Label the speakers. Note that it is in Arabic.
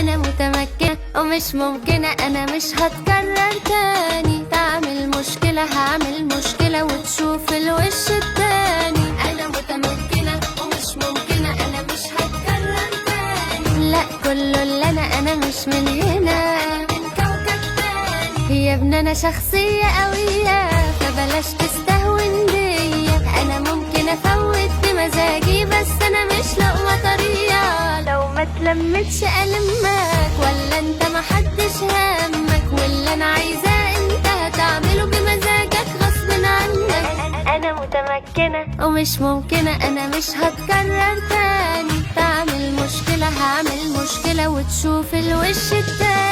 Speaker 1: انا متمكنة ومش ممكنة، انا مش هتكرر تاني. تعمل مشكلة هعمل مشكلة وتشوف الوش التاني. انا متمكنة ومش ممكنة، انا مش هتكرر تاني. لا كله اللي انا مش من هنا، من كوكب تاني. يا ابني انا شخصية قوية فبلاش تستهون بيا. انا ممكن افوت بمزاجي بس انا مش لقمة طرية. لو ما تلمتش ألمك ولا انت محدش همك، واللي انا عايزاه انت هتعمله بمزاجك غصب عنك. انا متمكنة ومش ممكنة، انا مش هتكرر تاني. تعمل مشكلة هعمل مشكلة وتشوف الوش التاني.